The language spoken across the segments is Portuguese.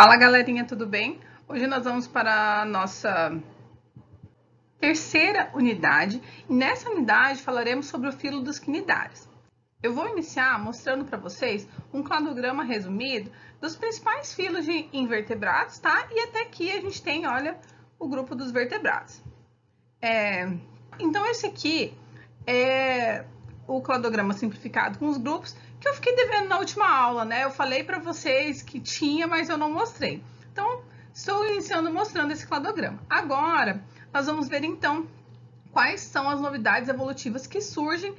Fala galerinha, tudo bem? Hoje nós vamos para a nossa terceira unidade e nessa unidade falaremos sobre o filo dos quinidários. Eu vou iniciar mostrando para vocês um cladograma resumido dos principais filos de invertebrados, tá? E até aqui a gente tem, olha, o grupo dos vertebrados. Então esse aqui é o cladograma simplificado com os grupos que eu fiquei devendo na última aula, né? Eu falei para vocês que tinha, mas eu não mostrei. Então, estou iniciando mostrando esse cladograma. Agora, nós vamos ver então quais são as novidades evolutivas que surgem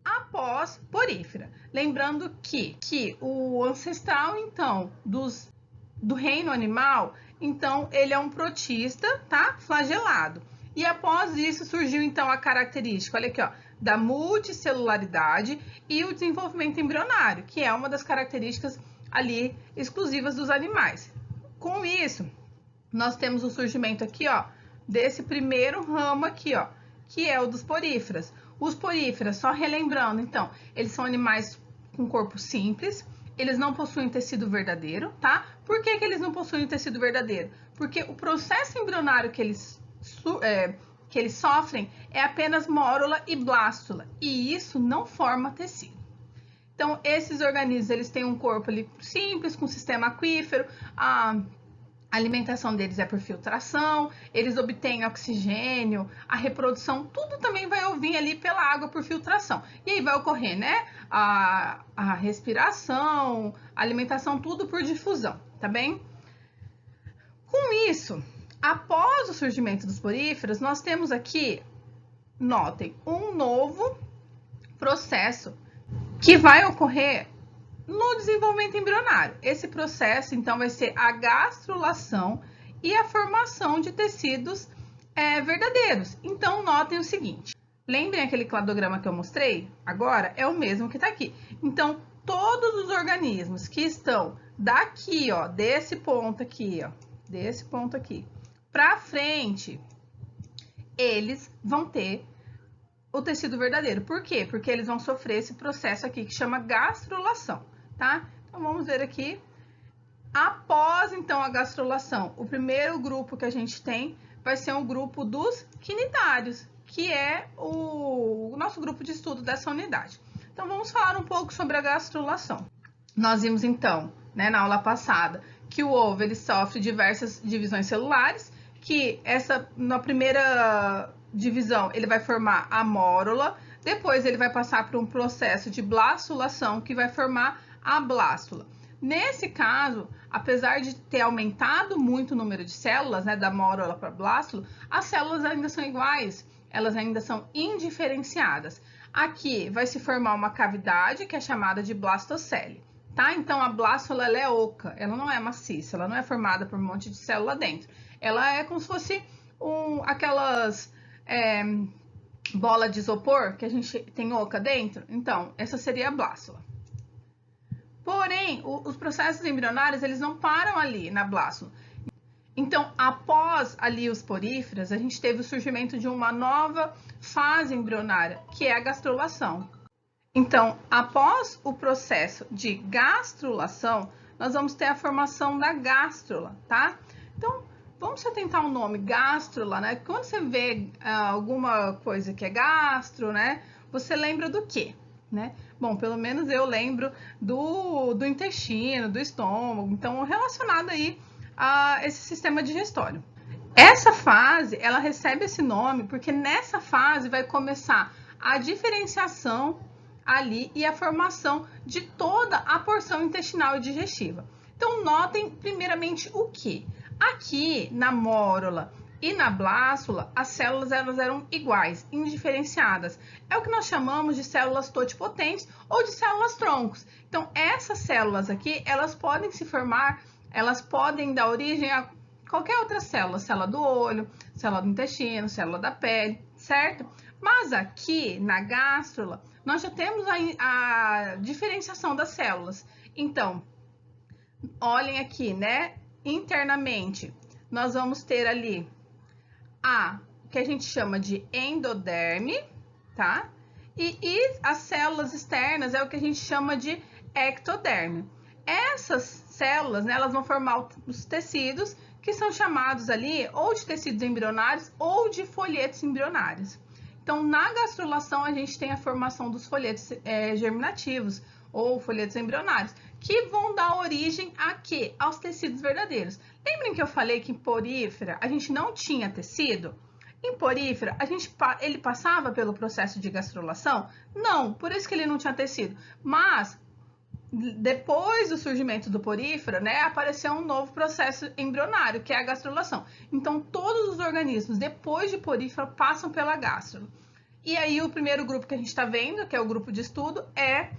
após porífera. Lembrando que o ancestral, então, do reino animal, então, ele é um protista, tá? Flagelado. E após isso surgiu, então, a característica, olha aqui, ó, da multicelularidade e o desenvolvimento embrionário, que é uma das características ali exclusivas dos animais. Com isso, nós temos o surgimento aqui, ó, desse primeiro ramo aqui, ó, que é o dos poríferas. Os poríferas, só relembrando, então, eles são animais com corpo simples, eles não possuem tecido verdadeiro, tá? Por que eles não possuem tecido verdadeiro? Porque o processo embrionário que eles sofrem é apenas mórula e blástula, e isso não forma tecido. Então, esses organismos, eles têm um corpo ali simples, com sistema aquífero, a alimentação deles é por filtração, eles obtêm oxigênio, a reprodução, tudo também vai vir ali pela água por filtração. E aí vai ocorrer, né, a respiração, a alimentação, tudo por difusão, tá bem? Com isso, após o surgimento dos poríferos, nós temos aqui, notem, um novo processo que vai ocorrer no desenvolvimento embrionário. Esse processo, então, vai ser a gastrulação e a formação de tecidos verdadeiros. Então, notem o seguinte. Lembrem aquele cladograma que eu mostrei? Agora, é o mesmo que está aqui. Então, todos os organismos que estão daqui, ó, desse ponto aqui, para frente, eles vão ter o tecido verdadeiro. Por quê? Porque eles vão sofrer esse processo aqui que chama gastrulação, tá? Então, vamos ver aqui. Após, então, a gastrulação, o primeiro grupo que a gente tem vai ser um grupo dos quinidários, que é o nosso grupo de estudo dessa unidade. Então, vamos falar um pouco sobre a gastrulação. Nós vimos, então, né, na aula passada, que o ovo ele sofre diversas divisões celulares, que na primeira divisão ele vai formar a mórula, depois ele vai passar por um processo de blastulação que vai formar a blástula. Nesse caso, apesar de ter aumentado muito o número de células, né, da mórula para a blástula, as células ainda são iguais, elas ainda são indiferenciadas. Aqui vai se formar uma cavidade que é chamada de blastocele. Tá? Então, a blástula ela é oca, ela não é maciça, ela não é formada por um monte de célula dentro. Ela é como se fosse aquelas bola de isopor que a gente tem oca dentro. Então, essa seria a blástula. Porém, os processos embrionários, eles não param ali na blástula. Então, após ali os poríferas, a gente teve o surgimento de uma nova fase embrionária, que é a gastrulação. Então, após o processo de gastrulação, nós vamos ter a formação da gástrula, tá? Então, vamos se atentar ao nome gástrula, né? Quando você vê alguma coisa que é gastro, né? Você lembra do quê, né? Bom, pelo menos eu lembro do intestino, do estômago, então relacionado aí a esse sistema digestório. Essa fase, ela recebe esse nome porque nessa fase vai começar a diferenciação ali e a formação de toda a porção intestinal e digestiva. Então, notem primeiramente o que? Aqui na mórula e na blástula, as células elas eram iguais, indiferenciadas. É o que nós chamamos de células totipotentes ou de células troncos. Então, essas células aqui, elas podem se formar, elas podem dar origem a qualquer outra célula, célula do olho, célula do intestino, célula da pele, certo? Mas aqui na gástrula, nós já temos a diferenciação das células. Então, olhem aqui, né? Internamente, nós vamos ter ali o que a gente chama de endoderme, tá? E as células externas é o que a gente chama de ectoderme. Essas células, né, elas vão formar os tecidos, que são chamados ali ou de tecidos embrionários ou de folhetos embrionários. Então, na gastrulação, a gente tem a formação dos folhetos germinativos ou folhetos embrionários, que vão dar origem a quê? Aos tecidos verdadeiros. Lembrem que eu falei que em porífera a gente não tinha tecido? Em porífera, ele passava pelo processo de gastrulação? Não, por isso que ele não tinha tecido. Mas, depois do surgimento do porífera, né, apareceu um novo processo embrionário, que é a gastrulação. Então, todos os organismos, depois de porífera, passam pela gastro. E aí, o primeiro grupo que a gente está vendo, que é o grupo de estudo, é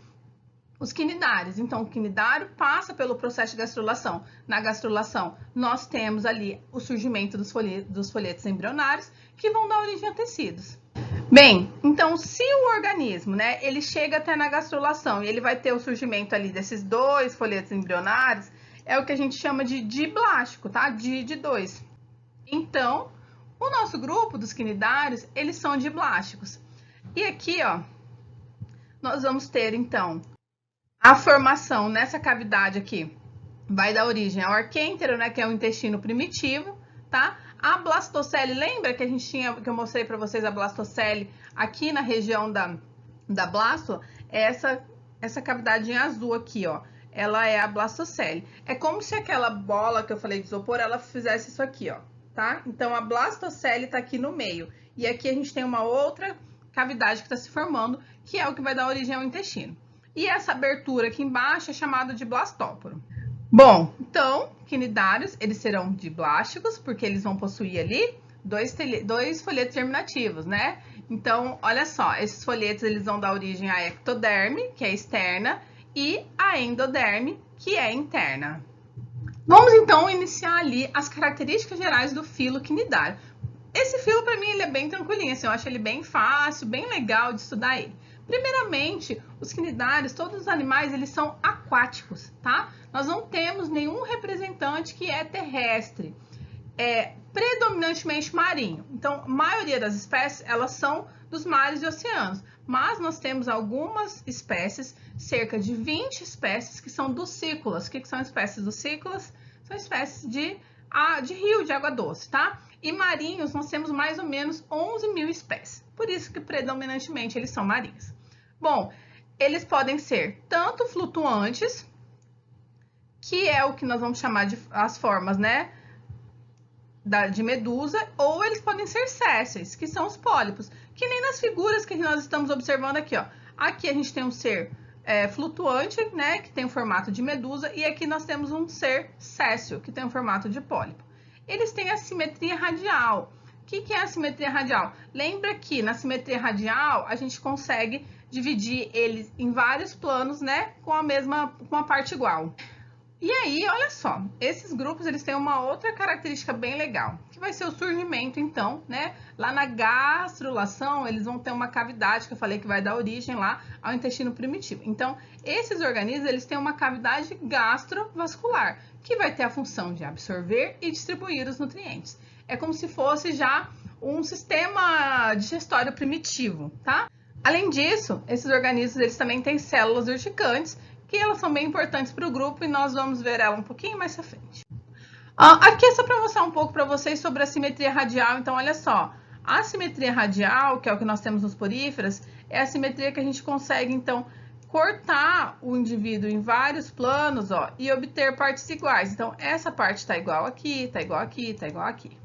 os quinidários. Então, o quinidário passa pelo processo de gastrulação. Na gastrulação, nós temos ali o surgimento dos folhetos embrionários, que vão dar origem a tecidos. Bem, então, se o organismo, né, ele chega até na gastrulação e ele vai ter o surgimento ali desses dois folhetos embrionários, é o que a gente chama de diblástico, tá? De dois. Então, o nosso grupo dos quinidários, eles são diblásticos. E aqui, ó, nós vamos ter, então, a formação nessa cavidade aqui vai dar origem ao arquêntero, né, que é o intestino primitivo, tá? A blastocele, lembra que a gente tinha, que eu mostrei para vocês a blastocele aqui na região da blástula? Essa cavidade em azul aqui, ó, ela é a blastocele. É como se aquela bola que eu falei de isopor, ela fizesse isso aqui, ó, tá? Então, a blastocele tá aqui no meio. E aqui a gente tem uma outra cavidade que está se formando, que é o que vai dar origem ao intestino. E essa abertura aqui embaixo é chamada de blastóporo. Bom, então, quinidários, eles serão diblásticos, porque eles vão possuir ali dois folhetos germinativos, né? Então, olha só, esses folhetos, eles vão dar origem à ectoderme, que é externa, e à endoderme, que é interna. Vamos, então, iniciar ali as características gerais do filo quinidário. Esse filo, para mim, ele é bem tranquilinho, assim, eu acho ele bem fácil, bem legal de estudar ele. Primeiramente, os quinidários, todos os animais, eles são aquáticos, tá? Nós não temos nenhum representante que é terrestre, é predominantemente marinho. Então, a maioria das espécies, elas são dos mares e oceanos, mas nós temos algumas espécies, cerca de 20 espécies, que são ducícolas. O que são espécies ducícolas? São espécies de rio, de água doce, tá? E marinhos, nós temos mais ou menos 11 mil espécies, por isso que predominantemente eles são marinhos. Bom, eles podem ser tanto flutuantes, que é o que nós vamos chamar de as formas, né, de medusa, ou eles podem ser sésseis, que são os pólipos, que nem nas figuras que nós estamos observando aqui, ó. Aqui a gente tem um ser flutuante, né, que tem o formato de medusa, e aqui nós temos um ser sésseo, que tem o formato de pólipo. Eles têm a simetria radial. O que é a simetria radial? Lembra que na simetria radial a gente consegue dividir eles em vários planos, né, com a parte igual. E aí, olha só, esses grupos, eles têm uma outra característica bem legal, que vai ser o surgimento, então, né, lá na gastrulação, eles vão ter uma cavidade, que eu falei que vai dar origem lá ao intestino primitivo. Então, esses organismos, eles têm uma cavidade gastrovascular, que vai ter a função de absorver e distribuir os nutrientes. É como se fosse já um sistema digestório primitivo, tá? Além disso, esses organismos, eles também têm células urticantes, que elas são bem importantes para o grupo e nós vamos ver ela um pouquinho mais à frente. Aqui é só para mostrar um pouco para vocês sobre a simetria radial. Então, olha só, a simetria radial, que é o que nós temos nos poríferos, é a simetria que a gente consegue, então, cortar o indivíduo em vários planos, ó, e obter partes iguais. Então, essa parte está igual aqui, está igual aqui, está igual aqui.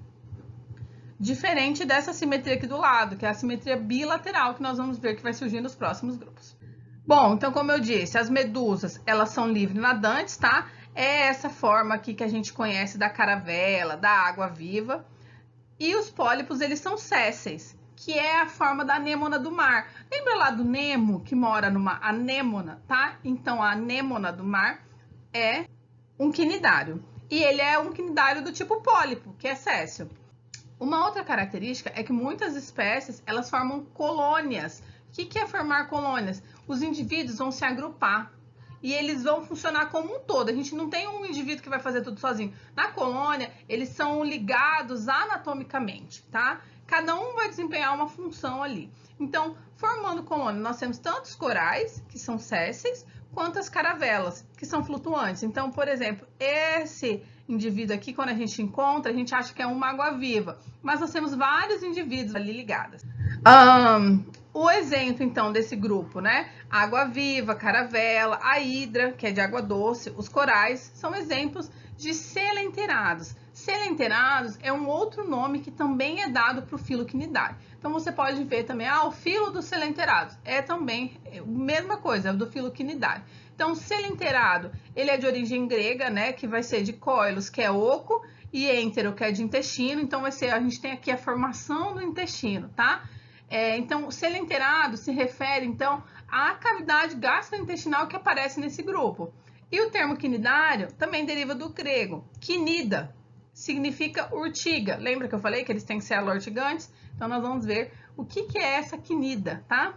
Diferente dessa simetria aqui do lado, que é a simetria bilateral, que nós vamos ver que vai surgir nos próximos grupos. Bom, então, como eu disse, as medusas, elas são livre nadantes, tá? É essa forma aqui que a gente conhece da caravela, da água-viva. E os pólipos, eles são sésseis, que é a forma da anêmona do mar. Lembra lá do Nemo, que mora numa anêmona, tá? Então, a anêmona do mar é um quinidário. E ele é um quinidário do tipo pólipo, que é sésseo. Uma outra característica é que muitas espécies, elas formam colônias. O que é formar colônias? Os indivíduos vão se agrupar e eles vão funcionar como um todo. A gente não tem um indivíduo que vai fazer tudo sozinho. Na colônia, eles são ligados anatomicamente, tá? Cada um vai desempenhar uma função ali. Então, formando colônia, nós temos tanto os corais, que são sésseis, quanto as caravelas, que são flutuantes. Então, por exemplo, esse indivíduo aqui, quando a gente encontra, a gente acha que é uma água-viva, mas nós temos vários indivíduos ali ligados. O exemplo, então, desse grupo, né? Água-viva, caravela, a hidra, que é de água doce, os corais, são exemplos de selenterados. Selenterados é um outro nome que também é dado para o filo quinidário. Então, você pode ver também, o filo dos selenterados é também a mesma coisa, é do filo quinidário. Então, selenterado, ele é de origem grega, né? Que vai ser de coilos, que é oco, e entero, que é de intestino. Então, vai ser, a gente tem aqui a formação do intestino, tá? Então, o selenterado se refere, então, à cavidade gastrointestinal que aparece nesse grupo. E o termo quinidário também deriva do grego. Quinida significa urtiga. Lembra que eu falei que eles têm células urtigantes? Então, nós vamos ver o que é essa quinida, tá?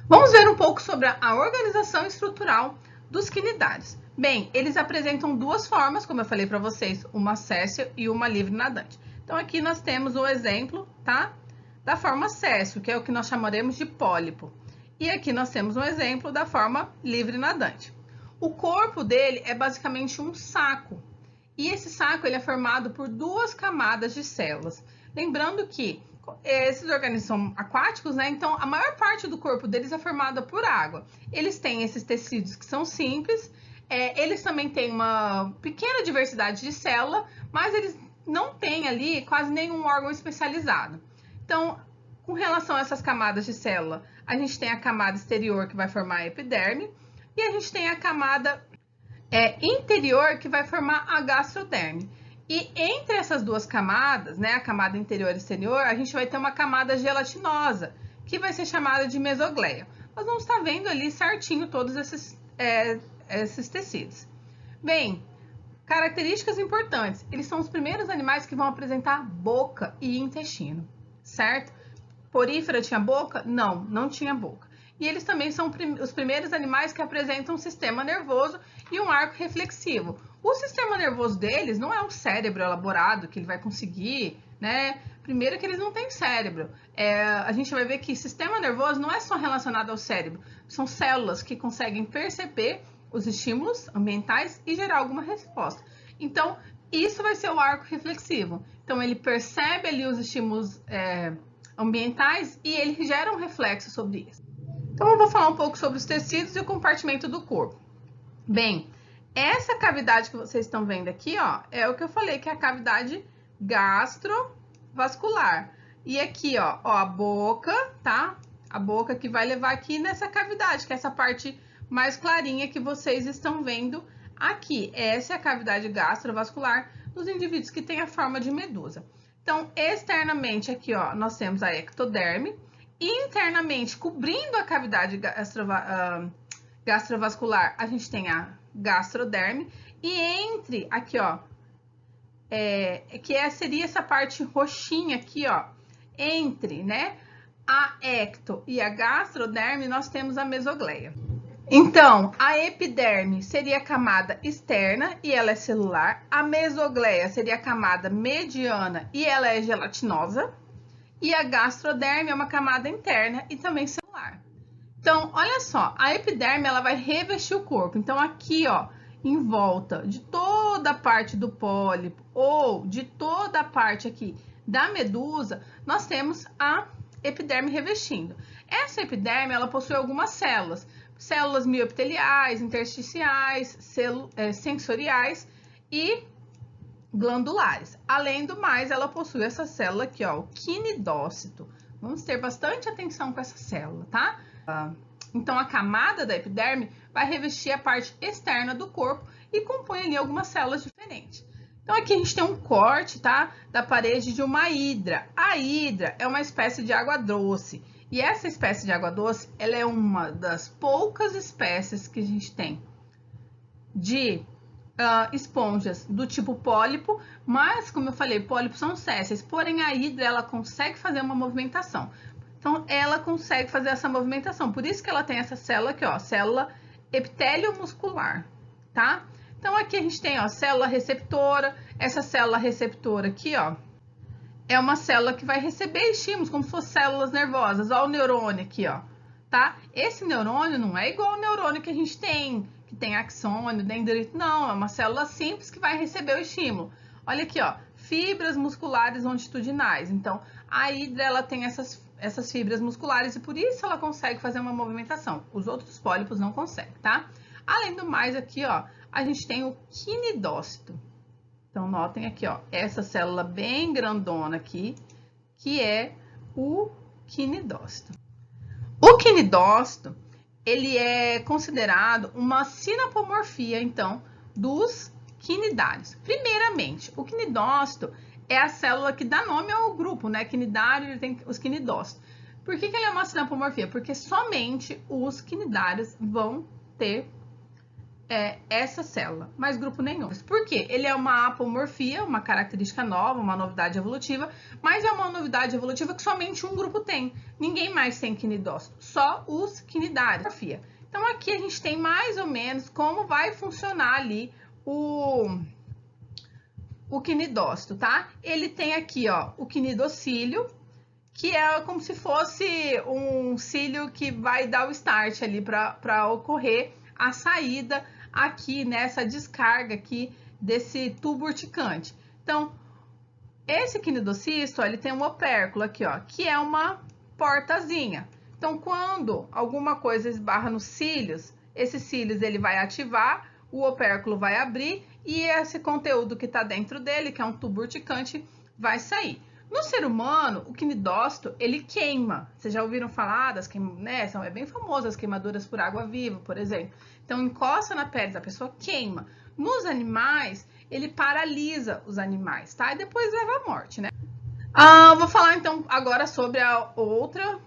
Vamos ver um pouco sobre a organização estrutural dos quinidários. Bem, eles apresentam duas formas, como eu falei para vocês, uma séssil e uma livre nadante. Então, aqui nós temos o exemplo, tá? Da forma séssil, que é o que nós chamaremos de pólipo. E aqui nós temos um exemplo da forma livre nadante. O corpo dele é basicamente um saco. E esse saco ele é formado por duas camadas de células. Lembrando que esses organismos são aquáticos, né? Então, a maior parte do corpo deles é formada por água. Eles têm esses tecidos que são simples. Eles também têm uma pequena diversidade de célula, mas eles não têm ali quase nenhum órgão especializado. Então, com relação a essas camadas de célula, a gente tem a camada exterior que vai formar a epiderme e a gente tem a camada interior que vai formar a gastroderme. E entre essas duas camadas, né, a camada interior e exterior, a gente vai ter uma camada gelatinosa, que vai ser chamada de mesogleia. Nós vamos estar vendo ali certinho todos esses tecidos. Bem, características importantes. Eles são os primeiros animais que vão apresentar boca e intestino. Certo? Porífera tinha boca? Não, não tinha boca. E eles também são os primeiros animais que apresentam um sistema nervoso e um arco reflexivo. O sistema nervoso deles não é um cérebro elaborado que ele vai conseguir, né? Primeiro que eles não têm cérebro. A gente vai ver que sistema nervoso não é só relacionado ao cérebro. São células que conseguem perceber os estímulos ambientais e gerar alguma resposta. Então, isso vai ser o arco reflexivo. Então, ele percebe ali os estímulos ambientais e ele gera um reflexo sobre isso. Então, eu vou falar um pouco sobre os tecidos e o compartimento do corpo. Bem, essa cavidade que vocês estão vendo aqui, ó, é o que eu falei, que é a cavidade gastrovascular. E aqui, ó, a boca, tá? A boca que vai levar aqui nessa cavidade, que é essa parte mais clarinha que vocês estão vendo aqui. Essa é a cavidade gastrovascular dos indivíduos que têm a forma de medusa. Então, externamente aqui, ó, nós temos a ectoderme. E internamente, cobrindo a cavidade gastrovascular, a gente tem a gastroderme. E entre aqui, ó, seria essa parte roxinha aqui, ó, entre, né, a ecto e a gastroderme, nós temos a mesogleia. Então, a epiderme seria a camada externa e ela é celular. A mesogleia seria a camada mediana e ela é gelatinosa. E a gastroderme é uma camada interna e também celular. Então, olha só, a epiderme ela vai revestir o corpo. Então, aqui, ó, em volta de toda a parte do pólipo ou de toda a parte aqui da medusa, nós temos a epiderme revestindo. Essa epiderme, ela possui algumas células. Células mioepiteliais, intersticiais, sensoriais e glandulares. Além do mais, ela possui essa célula aqui, ó, o quinidócito. Vamos ter bastante atenção com essa célula, tá? Então, a camada da epiderme vai revestir a parte externa do corpo e compõe ali algumas células diferentes. Então, aqui a gente tem um corte, tá? Da parede de uma hidra. A hidra é uma espécie de água doce. E essa espécie de água doce, ela é uma das poucas espécies que a gente tem de esponjas do tipo pólipo, mas, como eu falei, pólipos são sésseis, porém a hidra, ela consegue fazer uma movimentação. Então, ela consegue fazer essa movimentação, por isso que ela tem essa célula aqui, ó, célula epitélio muscular, tá? Então, aqui a gente tem, ó, célula receptora, essa célula receptora aqui, ó, é uma célula que vai receber estímulos, como se fossem células nervosas. Ó, o neurônio aqui, ó. tá? Esse neurônio não é igual ao neurônio que a gente tem, que tem axônio, dendrito, não, é uma célula simples que vai receber o estímulo. Olha aqui, ó, fibras musculares longitudinais. Então, a hidra, ela tem essas fibras musculares e por isso ela consegue fazer uma movimentação. Os outros pólipos não conseguem, tá? Além do mais, aqui, ó, a gente tem o quinidócito. Então, notem aqui, ó, essa célula bem grandona aqui, que é o quinidócito. O quinidócito, ele é considerado uma sinapomorfia, então, dos quinidários. Primeiramente, o quinidócito é a célula que dá nome ao grupo, né? Quinidário, ele tem os quinidócitos. Por que ele é uma sinapomorfia? Porque somente os quinidários vão ter essa célula, mas grupo nenhum. Por quê? Ele é uma apomorfia, uma característica nova, uma novidade evolutiva, mas é uma novidade evolutiva que somente um grupo tem. Ninguém mais tem quinidócito, só os quinidários. Então aqui a gente tem mais ou menos como vai funcionar ali o quinidócito, tá? Ele tem aqui, ó, o quinidocílio, que é como se fosse um cílio que vai dar o start ali para ocorrer a saída aqui nessa descarga aqui desse tubo urticante. Então, esse quinidocisto, ele tem um opérculo aqui, ó, que é uma portazinha. Então, quando alguma coisa esbarra nos cílios, esses cílios ele vai ativar, o opérculo vai abrir e esse conteúdo que está dentro dele, que é um tubo urticante, vai sair. No ser humano, o quinidócito, ele queima. Vocês já ouviram falar das queimaduras, né? É bem famoso as queimaduras por água viva, por exemplo. Então, encosta na pele da pessoa, queima. Nos animais, ele paralisa os animais, tá? E depois leva à morte, né? Vou falar, então, agora sobre a outra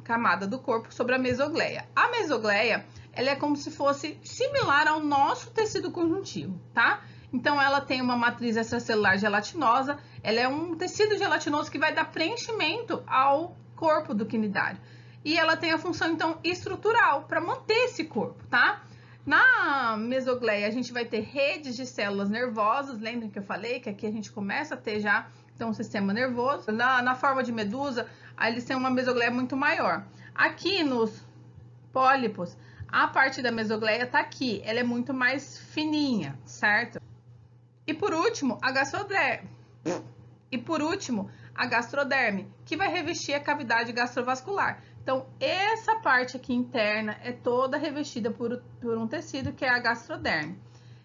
camada do corpo, sobre a mesogleia. A mesogleia, ela é como se fosse similar ao nosso tecido conjuntivo, tá? Então, ela tem uma matriz extracelular gelatinosa, ela é um tecido gelatinoso que vai dar preenchimento ao corpo do quinidário. E ela tem a função, então, estrutural, para manter esse corpo, tá? Na mesogleia, a gente vai ter redes de células nervosas, lembram que eu falei que aqui a gente começa a ter já, então, um sistema nervoso. Na forma de medusa, aí eles têm uma mesogleia muito maior. Aqui nos pólipos, a parte da mesogleia tá aqui, ela é muito mais fininha, certo? E por último, a gastroderme, que vai revestir a cavidade gastrovascular. Então, essa parte aqui interna é toda revestida por um tecido que é a gastroderme.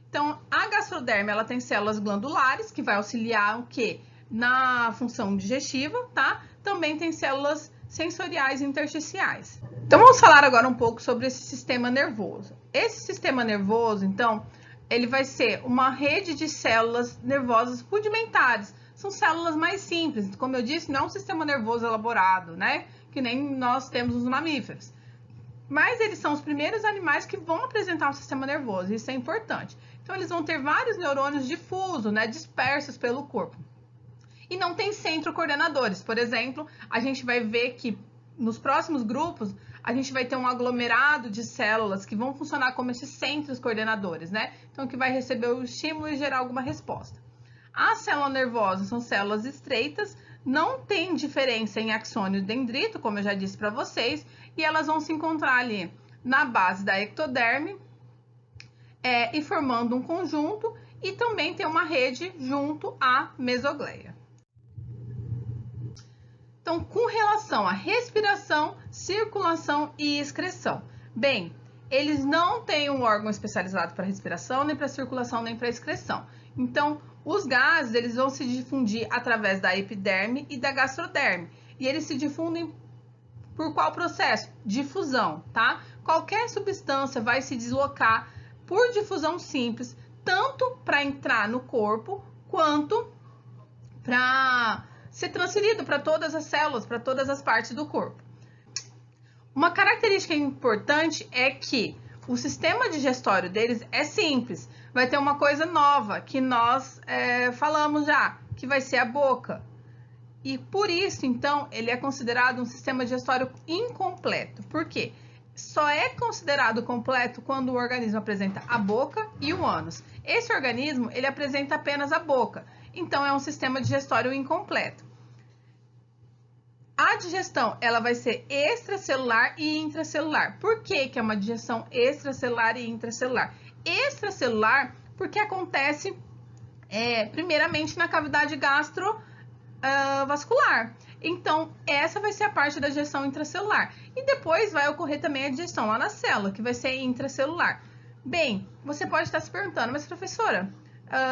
Então, a gastroderme, ela tem células glandulares, que vai auxiliar o quê? Na função digestiva, tá? Também tem células sensoriais intersticiais. Então, vamos falar agora um pouco sobre esse sistema nervoso. Esse sistema nervoso, então, ele vai ser uma rede de células nervosas rudimentares. São células mais simples. Como eu disse, não é um sistema nervoso elaborado, né? Que nem nós temos nos mamíferos. Mas eles são os primeiros animais que vão apresentar um sistema nervoso. Isso é importante. Então, eles vão ter vários neurônios difusos, né? Dispersos pelo corpo. E não tem centro coordenadores. Por exemplo, a gente vai ver que nos próximos grupos, a gente vai ter um aglomerado de células que vão funcionar como esses centros coordenadores, né? Então, que vai receber o estímulo e gerar alguma resposta. As células nervosas são células estreitas, não tem diferença em axônio e dendrito, como eu já disse para vocês, e elas vão se encontrar ali na base da ectoderme e formando um conjunto, e também tem uma rede junto à mesogleia. Então, com relação à respiração, circulação e excreção. Bem, eles não têm um órgão especializado para respiração, nem para circulação, nem para excreção. Então, os gases, eles vão se difundir através da epiderme e da gastroderme. E eles se difundem por qual processo? Difusão, tá? Qualquer substância vai se deslocar por difusão simples, tanto para entrar no corpo, quanto para ser transferido para todas as células, para todas as partes do corpo. Uma característica importante é que o sistema digestório deles é simples. Vai ter uma coisa nova que nós falamos já, que vai ser a boca. E por isso, então, ele é considerado um sistema digestório incompleto. Por quê? Só é considerado completo quando o organismo apresenta a boca e o ânus. Esse organismo, ele apresenta apenas a boca. Então, é um sistema digestório incompleto. A digestão, ela vai ser extracelular e intracelular. Por que que é uma digestão extracelular e intracelular? Extracelular, porque acontece primeiramente na cavidade gastrovascular. Então, essa vai ser a parte da digestão intracelular. E depois vai ocorrer também a digestão lá na célula, que vai ser intracelular. Bem, você pode estar se perguntando, mas professora,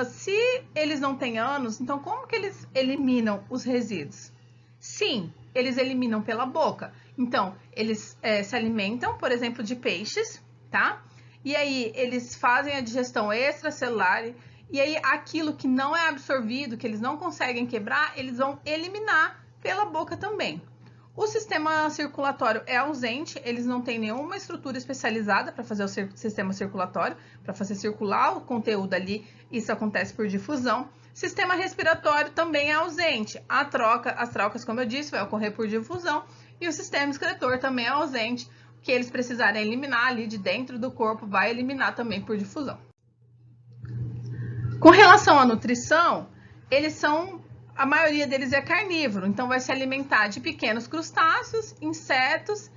se eles não têm ânus, então como que eles eliminam os resíduos? Sim, eles eliminam pela boca. Então, eles se alimentam, por exemplo, de peixes, tá? E aí, eles fazem a digestão extracelular. E aí, aquilo que não é absorvido, que eles não conseguem quebrar, eles vão eliminar pela boca também. O sistema circulatório é ausente, eles não têm nenhuma estrutura especializada para fazer o sistema circulatório, para fazer circular o conteúdo ali, isso acontece por difusão. Sistema respiratório também é ausente, as trocas, como eu disse, vai ocorrer por difusão, e o sistema excretor também é ausente, o que eles precisarem eliminar ali de dentro do corpo, vai eliminar também por difusão. Com relação à nutrição, a maioria deles é carnívoro, então vai se alimentar de pequenos crustáceos, insetos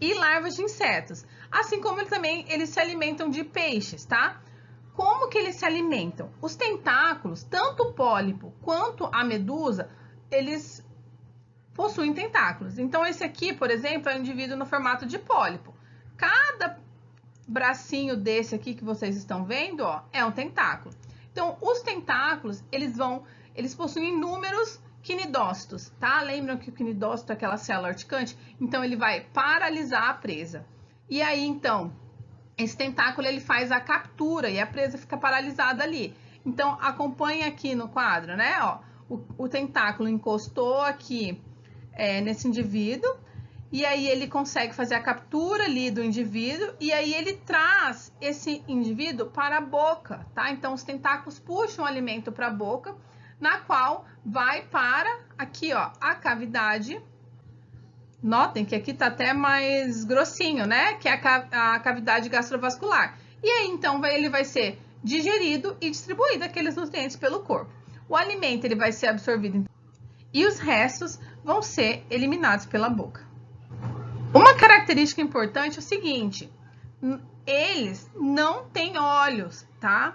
e larvas de insetos. Assim como eles se alimentam de peixes, tá? Como que eles se alimentam? Os tentáculos, tanto o pólipo quanto a medusa, eles possuem tentáculos. Então, esse aqui, por exemplo, é um indivíduo no formato de pólipo. Cada bracinho desse aqui que vocês estão vendo, ó, é um tentáculo. Então, os tentáculos, eles possuem inúmeros quinidócitos, tá? Lembram que o quinidócito é aquela célula urticante? Então, ele vai paralisar a presa. E aí, então, esse tentáculo, ele faz a captura e a presa fica paralisada ali. Então, acompanhe aqui no quadro, né? Ó, o tentáculo encostou aqui nesse indivíduo. E aí ele consegue fazer a captura ali do indivíduo e aí ele traz esse indivíduo para a boca, tá? Então, os tentáculos puxam o alimento para a boca, na qual vai para aqui, ó, a cavidade. Notem que aqui tá até mais grossinho, né? Que é a cavidade gastrovascular. E aí, então, ele vai ser digerido e distribuído aqueles nutrientes pelo corpo. O alimento, ele vai ser absorvido e os restos vão ser eliminados pela boca. Uma característica importante é o seguinte, eles não têm olhos, tá?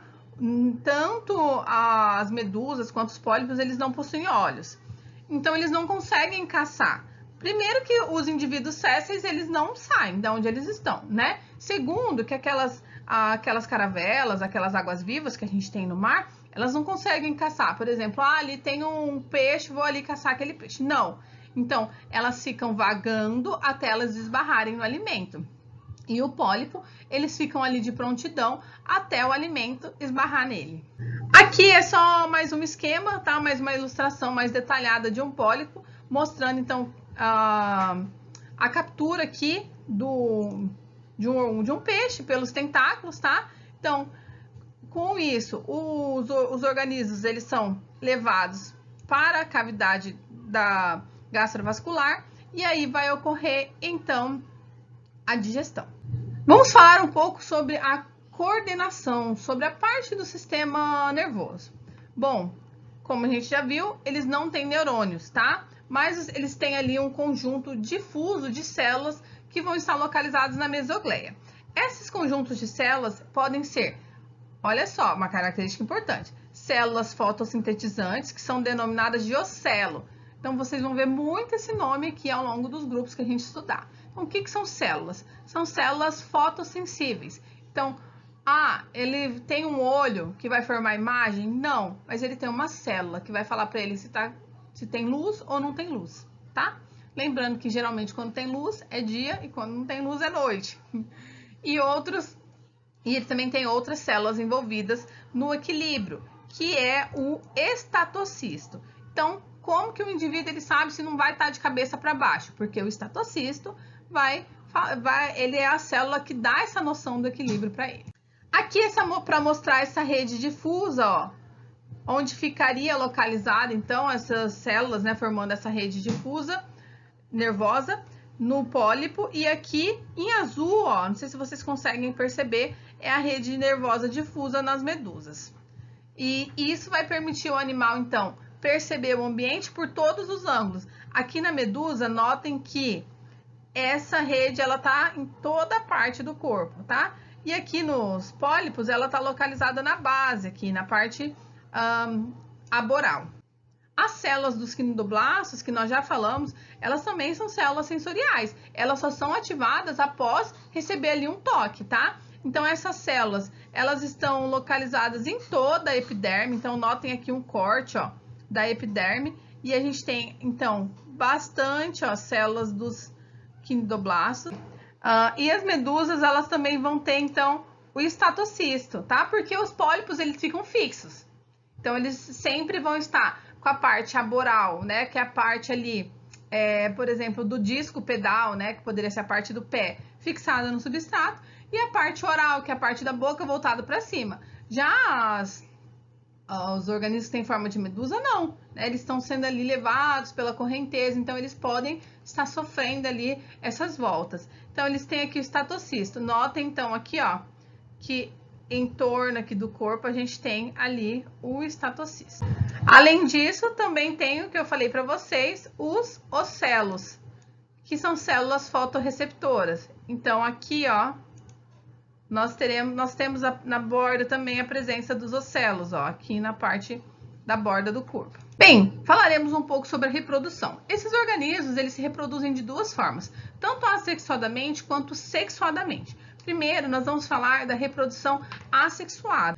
Tanto as medusas quanto os pólipos, eles não possuem olhos. Então, eles não conseguem caçar. Primeiro que os indivíduos sésseis, eles não saem de onde eles estão, né? Segundo, que aquelas caravelas, aquelas águas-vivas que a gente tem no mar, elas não conseguem caçar. Por exemplo, ali tem um peixe, vou ali caçar aquele peixe. Não. Então, elas ficam vagando até elas esbarrarem no alimento. E o pólipo, eles ficam ali de prontidão até o alimento esbarrar nele. Aqui é só mais um esquema, tá? Mais uma ilustração mais detalhada de um pólipo, mostrando, então, a captura aqui de um peixe pelos tentáculos, tá? Então, com isso, os organismos, eles são levados para a cavidade da gastrovascular e aí vai ocorrer, então, a digestão. Vamos falar um pouco sobre a coordenação, sobre a parte do sistema nervoso. Bom, como a gente já viu, eles não têm neurônios, tá? Mas eles têm ali um conjunto difuso de células que vão estar localizadas na mesogleia. Esses conjuntos de células podem ser, olha só, uma característica importante, células fotossintetizantes, que são denominadas de ocelo. Então, vocês vão ver muito esse nome aqui ao longo dos grupos que a gente estudar. Então, o que são células? São células fotossensíveis. Então, ele tem um olho que vai formar imagem? Não, mas ele tem uma célula que vai falar para ele se tem luz ou não tem luz, tá? Lembrando que geralmente quando tem luz é dia e quando não tem luz é noite. E ele também tem outras células envolvidas no equilíbrio, que é o estatocisto. Então, como que o indivíduo ele sabe se não vai estar de cabeça para baixo? Porque o estatocisto ele é a célula que dá essa noção do equilíbrio para ele. Aqui para mostrar essa rede difusa, ó, onde ficaria localizada então essas células, né, formando essa rede difusa nervosa no pólipo, e aqui em azul, ó, não sei se vocês conseguem perceber, é a rede nervosa difusa nas medusas. E isso vai permitir o animal então perceber o ambiente por todos os ângulos. Aqui na medusa, notem que essa rede, ela tá em toda a parte do corpo, tá? E aqui nos pólipos, ela tá localizada na base, aqui na parte aboral. As células dos quinidoblastos, que nós já falamos, elas também são células sensoriais. Elas só são ativadas após receber ali um toque, tá? Então, essas células, elas estão localizadas em toda a epiderme. Então, notem aqui um corte, ó, da epiderme. E a gente tem, então, bastante, ó, células dos quinidoblastos. E as medusas, elas também vão ter, então, o estatocisto, tá? Porque os pólipos, eles ficam fixos. Então, eles sempre vão estar com a parte aboral, né? Que é a parte ali, por exemplo, do disco pedal, né? Que poderia ser a parte do pé, fixada no substrato. E a parte oral, que é a parte da boca voltada para cima. Já os organismos que têm forma de medusa, não. Né? Eles estão sendo ali levados pela correnteza, então eles podem estar sofrendo ali essas voltas. Então, eles têm aqui o estatocisto. Notem, então, aqui, ó, que em torno aqui do corpo a gente tem ali o estatocisto. Além disso, também tem o que eu falei para vocês, os ocelos, que são células fotorreceptoras. Então, aqui, ó, nós temos na borda também a presença dos ocelos, ó, aqui na parte da borda do corpo. Bem, falaremos um pouco sobre a reprodução. Esses organismos, eles se reproduzem de duas formas, tanto assexuadamente quanto sexuadamente. Primeiro, nós vamos falar da reprodução assexuada.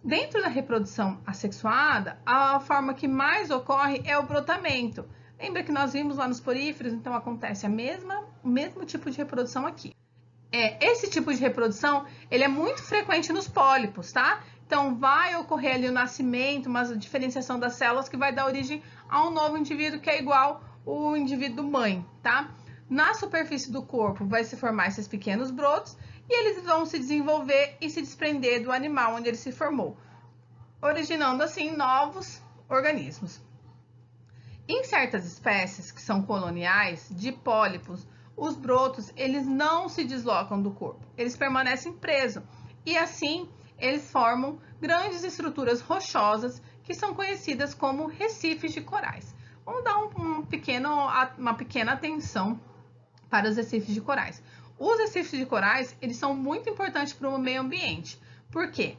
Dentro da reprodução assexuada, a forma que mais ocorre é o brotamento. Lembra que nós vimos lá nos poríferos, então acontece o mesmo tipo de reprodução aqui. Esse tipo de reprodução, ele é muito frequente nos pólipos, tá? Então, vai ocorrer ali o nascimento, uma diferenciação das células que vai dar origem a um novo indivíduo que é igual o indivíduo mãe, tá? Na superfície do corpo vai se formar esses pequenos brotos e eles vão se desenvolver e se desprender do animal onde ele se formou, originando assim novos organismos. Em certas espécies que são coloniais de pólipos, os brotos, eles não se deslocam do corpo, eles permanecem presos e assim eles formam grandes estruturas rochosas que são conhecidas como recifes de corais. Vamos dar uma pequena atenção para os recifes de corais. Os recifes de corais, eles são muito importantes para o meio ambiente. Por quê?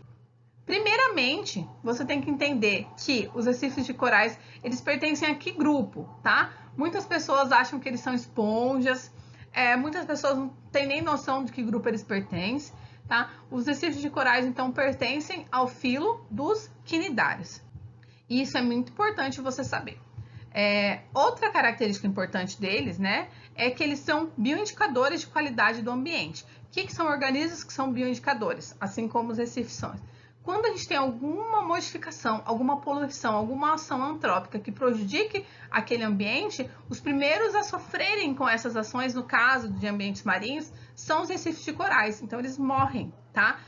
Primeiramente, você tem que entender que os recifes de corais, eles pertencem a que grupo, tá? Muitas pessoas acham que eles são esponjas, muitas pessoas não têm nem noção de que grupo eles pertencem, tá? Os recifes de corais, então, pertencem ao filo dos quinidários. E isso é muito importante você saber. Outra característica importante deles, né, é que eles são bioindicadores de qualidade do ambiente. O que são organismos que são bioindicadores, assim como os recifes são? Quando a gente tem alguma modificação, alguma poluição, alguma ação antrópica que prejudique aquele ambiente, os primeiros a sofrerem com essas ações, no caso de ambientes marinhos, são os recifes de corais. Então, eles morrem, tá?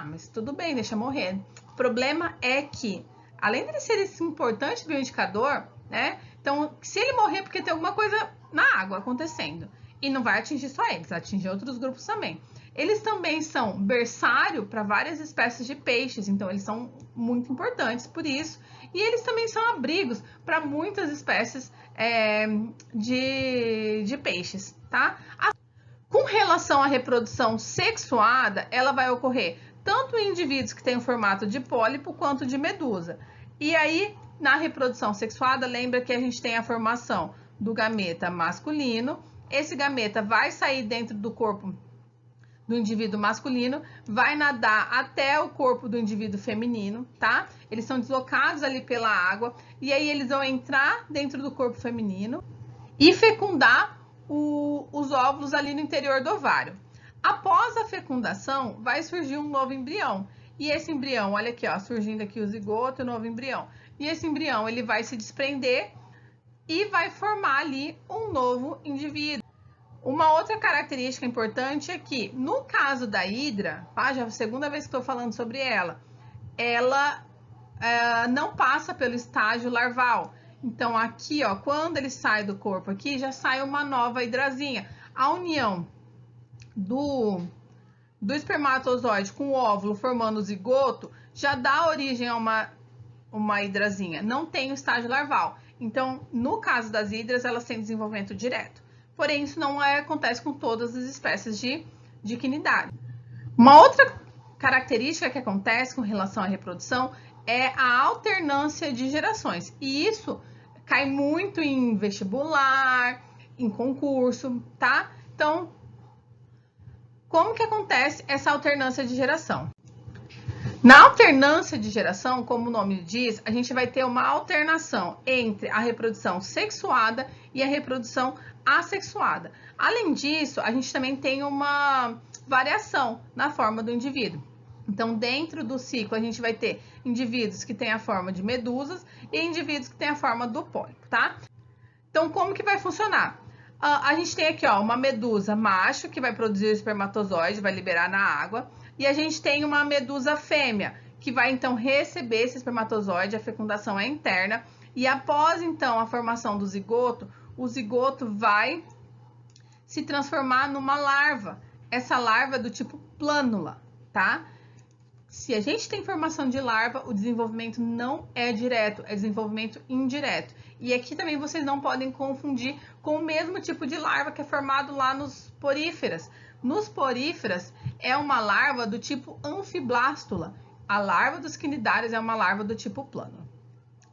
Mas tudo bem, deixa morrer. O problema é que, além de ele ser esse importante bioindicador, né? Então, se ele morrer porque tem alguma coisa na água acontecendo, e não vai atingir só eles, vai atingir outros grupos também. Eles também são berçário para várias espécies de peixes, então eles são muito importantes por isso. E eles também são abrigos para muitas espécies de peixes, tá? Com relação à reprodução sexuada, ela vai ocorrer tanto em indivíduos que têm o formato de pólipo quanto de medusa. E aí, na reprodução sexuada, lembra que a gente tem a formação do gameta masculino. Esse gameta vai sair dentro do corpo do indivíduo masculino, vai nadar até o corpo do indivíduo feminino, tá? Eles são deslocados ali pela água e aí eles vão entrar dentro do corpo feminino e fecundar os óvulos ali no interior do ovário. Após a fecundação, vai surgir um novo embrião. E esse embrião, olha aqui, ó, surgindo aqui o zigoto, o novo embrião. E esse embrião, ele vai se desprender e vai formar ali um novo indivíduo. Uma outra característica importante é que, no caso da hidra, tá? Já é a segunda vez que estou falando sobre ela, ela não passa pelo estágio larval. Então, aqui, ó, quando ele sai do corpo aqui, já sai uma nova hidrazinha. A união do espermatozoide com o óvulo formando o zigoto já dá origem a uma uma hidrazinha? Não tem o estágio larval. Então, no caso das hidras, elas têm desenvolvimento direto. Porém, isso não acontece com todas as espécies de quinidário. Uma outra característica que acontece com relação à reprodução é a alternância de gerações. E isso cai muito em vestibular, em concurso, tá? Então, como que acontece essa alternância de geração? Na alternância de geração, como o nome diz, a gente vai ter uma alternação entre a reprodução sexuada e a reprodução assexuada. Além disso, a gente também tem uma variação na forma do indivíduo. Então, dentro do ciclo, a gente vai ter indivíduos que têm a forma de medusas e indivíduos que têm a forma do pólipo, tá? Então, como que vai funcionar? A gente tem aqui, ó, uma medusa macho que vai produzir o espermatozoide, vai liberar na água. E a gente tem uma medusa fêmea, que vai então receber esse espermatozoide, a fecundação é interna. E após então a formação do zigoto, o zigoto vai se transformar numa larva. Essa larva é do tipo plânula, tá? Se a gente tem formação de larva, o desenvolvimento não é direto, é desenvolvimento indireto. E aqui também vocês não podem confundir com o mesmo tipo de larva que é formado lá nos poríferas. Nos poríferas é uma larva do tipo anfiblástula. A larva dos quinidários é uma larva do tipo plano.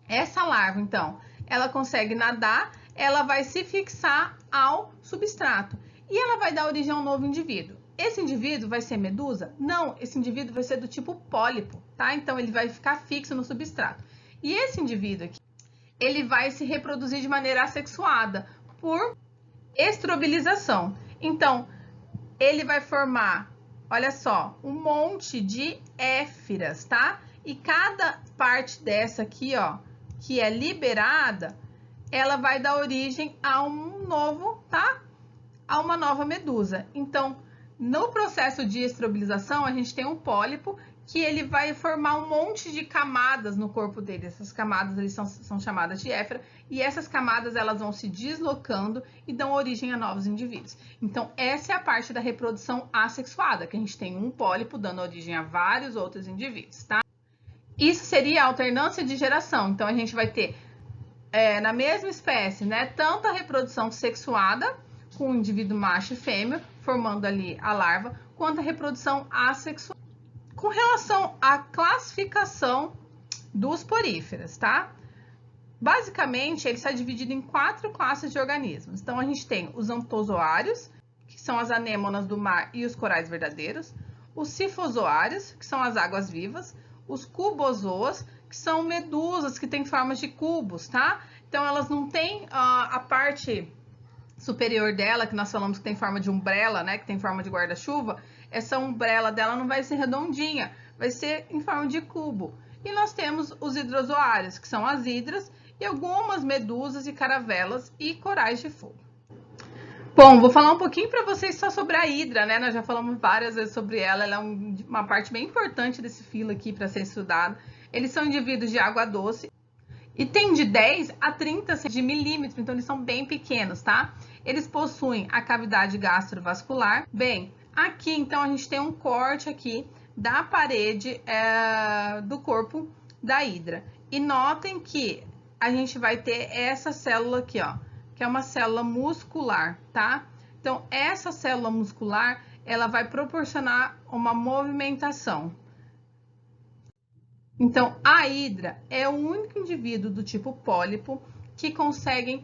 Essa larva, então, ela consegue nadar, ela vai se fixar ao substrato e ela vai dar origem a um novo indivíduo. Esse indivíduo vai ser medusa? Não, esse indivíduo vai ser do tipo pólipo, tá? Então, ele vai ficar fixo no substrato. E esse indivíduo aqui, ele vai se reproduzir de maneira assexuada por estrobilização. Então, ele vai formar, olha só, um monte de éfiras, tá? E cada parte dessa aqui, ó, que é liberada, ela vai dar origem a um novo, tá? A uma nova medusa. Então, no processo de estrobilização, a gente tem um pólipo que ele vai formar um monte de camadas no corpo dele. Essas camadas eles são chamadas de éfira, e essas camadas elas vão se deslocando e dão origem a novos indivíduos. Então, essa é a parte da reprodução assexuada, que a gente tem um pólipo dando origem a vários outros indivíduos, tá? Isso seria a alternância de geração. Então, a gente vai ter, na mesma espécie, né, tanto a reprodução sexuada, com o indivíduo macho e fêmea, formando ali a larva, quanto a reprodução assexuada. Com relação à classificação dos poríferos, tá? Basicamente, ele está dividido em 4 classes de organismos. Então, a gente tem os antozoários, que são as anêmonas do mar e os corais verdadeiros, os sifozoários, que são as águas-vivas, os cubozoas, que são medusas que têm formas de cubos, tá? Então, elas não têm a parte superior dela, que nós falamos que tem forma de umbrella, né, que tem forma de guarda-chuva. Essa umbrella dela não vai ser redondinha, vai ser em forma de cubo. E nós temos os hidrozoários, que são as hidras, e algumas medusas e caravelas e corais de fogo. Bom, vou falar um pouquinho para vocês só sobre a hidra, né? Nós já falamos várias vezes sobre ela, ela é uma parte bem importante desse filo aqui para ser estudado. Eles são indivíduos de água doce e tem de 10 a 30 de milímetro, então eles são bem pequenos, tá? Eles possuem a cavidade gastrovascular. Bem, aqui então a gente tem um corte aqui da parede do corpo da hidra. E notem que a gente vai ter essa célula aqui, ó, que é uma célula muscular, tá? Então, essa célula muscular, ela vai proporcionar uma movimentação. Então, a hidra é o único indivíduo do tipo pólipo que conseguem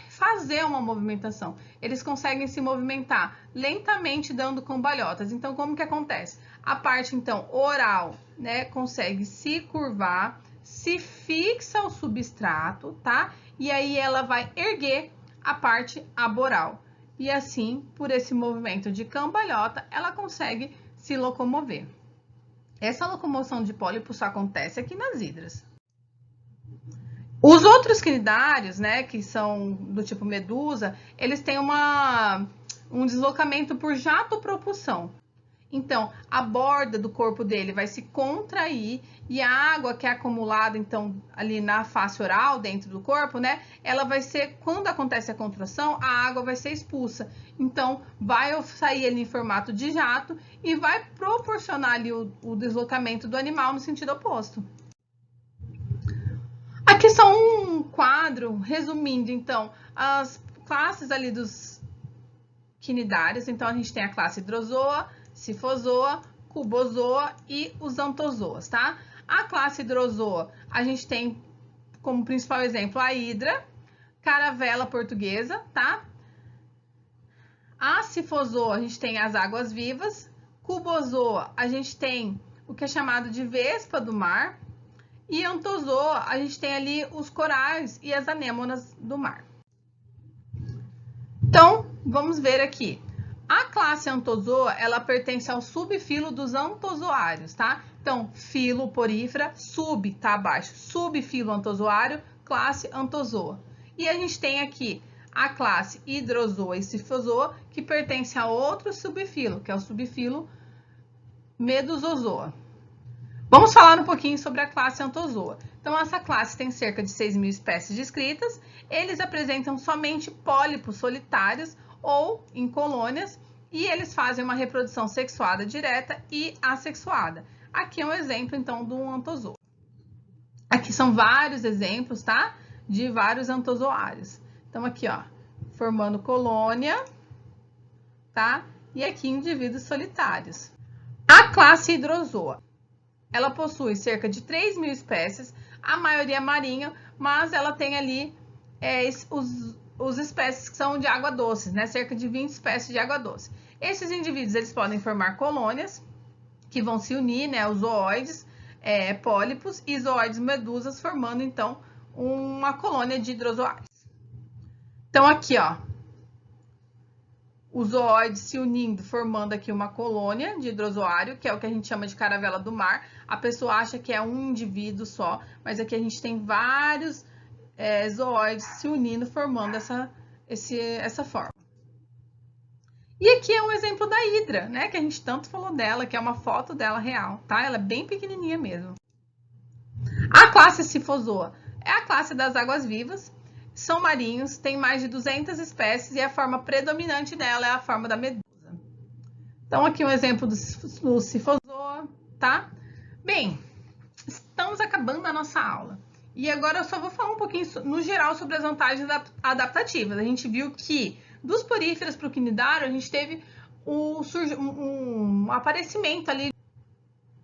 fazer uma movimentação. Eles conseguem se movimentar lentamente dando cambalhotas. Então, como que acontece? A parte, então, oral, né, consegue se curvar, se fixa ao substrato, tá? E aí ela vai erguer a parte aboral. E assim, por esse movimento de cambalhota, ela consegue se locomover. Essa locomoção de pólipo só acontece aqui nas hidras. Os outros quinidários, né, que são do tipo medusa, eles têm um deslocamento por jato-propulsão. Então, a borda do corpo dele vai se contrair e a água que é acumulada, então, ali na face oral, dentro do corpo, né, ela vai ser, quando acontece a contração, a água vai ser expulsa. Então, vai sair ali em formato de jato e vai proporcionar ali o deslocamento do animal no sentido oposto. Aqui só um quadro resumindo, então, as classes ali dos quinidários. Então, a gente tem a classe hidrozoa, cifozoa, cubozoa e os antozoas, tá? A classe hidrozoa, a gente tem como principal exemplo a hidra, caravela portuguesa, tá? A cifozoa, a gente tem as águas vivas. Cubozoa, a gente tem o que é chamado de vespa do mar. E antozoa, a gente tem ali os corais e as anêmonas do mar. Então, vamos ver aqui. A classe antozoa, ela pertence ao subfilo dos antozoários, tá? Então, filo porífera, sub, tá abaixo, subfilo antozoário, classe antozoa. E a gente tem aqui a classe hidrozoa e cifozoa, que pertence a outro subfilo, que é o subfilo medusozoa. Vamos falar um pouquinho sobre a classe antozoa. Então, essa classe tem cerca de 6.000 espécies descritas. Eles apresentam somente pólipos solitários ou em colônias e eles fazem uma reprodução sexuada direta e assexuada. Aqui é um exemplo, então, do antozoa. Aqui são vários exemplos, tá? De vários antozoários. Então, aqui, ó, formando colônia, tá? E aqui indivíduos solitários. A classe hidrozoa. Ela possui cerca de 3.000 espécies, a maioria marinha, mas ela tem ali os espécies que são de água doce, né? Cerca de 20 espécies de água doce. Esses indivíduos eles podem formar colônias que vão se unir, né? Os zooides, pólipos e zooides medusas, formando então uma colônia de hidrozoários. Então aqui, ó, os zooides se unindo, formando aqui uma colônia de hidrozoário, que é o que a gente chama de caravela do mar. A pessoa acha que é um indivíduo só, mas aqui a gente tem vários zooides se unindo, formando essa forma. E aqui é um exemplo da hidra, né? Que a gente tanto falou dela, que é uma foto dela real, tá? Ela é bem pequenininha mesmo. A classe cifozoa é a classe das águas vivas. São marinhos, tem mais de 200 espécies e a forma predominante dela é a forma da medusa. Então, aqui um exemplo do cifozoa, tá? Bem, estamos acabando a nossa aula. E agora eu só vou falar um pouquinho, no geral, sobre as vantagens adaptativas. A gente viu que dos poríferos para o quinidário, a gente teve um aparecimento ali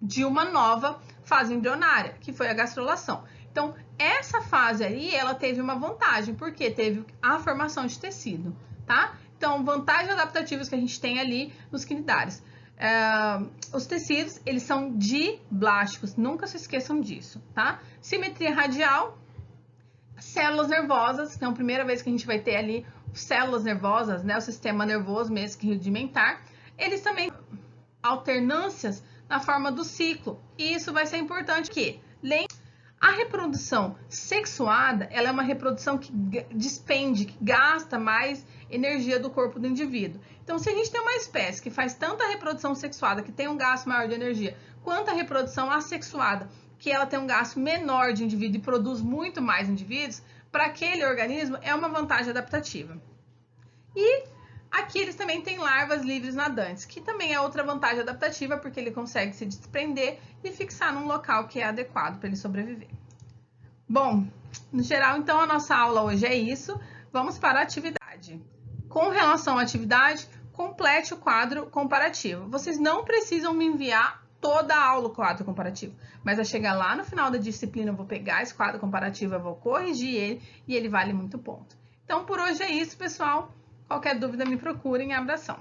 de uma nova fase embrionária, que foi a gastrulação. Então, essa fase aí, ela teve uma vantagem, porque teve a formação de tecido, tá? Então, vantagens adaptativas que a gente tem ali nos quinidários. Os tecidos, eles são diblásticos, nunca se esqueçam disso, tá? Simetria radial, células nervosas, então, a primeira vez que a gente vai ter ali células nervosas, né? O sistema nervoso mesmo que rudimentar. Eles também alternâncias na forma do ciclo, e isso vai ser importante que a reprodução sexuada, ela é uma reprodução que despende, que gasta mais energia do corpo do indivíduo. Então, se a gente tem uma espécie que faz tanta reprodução sexuada, que tem um gasto maior de energia, quanto a reprodução assexuada, que ela tem um gasto menor de indivíduo e produz muito mais indivíduos, para aquele organismo é uma vantagem adaptativa. E aqui eles também têm larvas livres nadantes, que também é outra vantagem adaptativa, porque ele consegue se desprender e fixar num local que é adequado para ele sobreviver. Bom, no geral, então, a nossa aula hoje é isso. Vamos para a atividade. Com relação à atividade, complete o quadro comparativo. Vocês não precisam me enviar toda a aula o quadro comparativo, mas a chegar lá no final da disciplina, eu vou pegar esse quadro comparativo, eu vou corrigir ele e ele vale muito ponto. Então, por hoje é isso, pessoal. Qualquer dúvida, me procurem. Abração!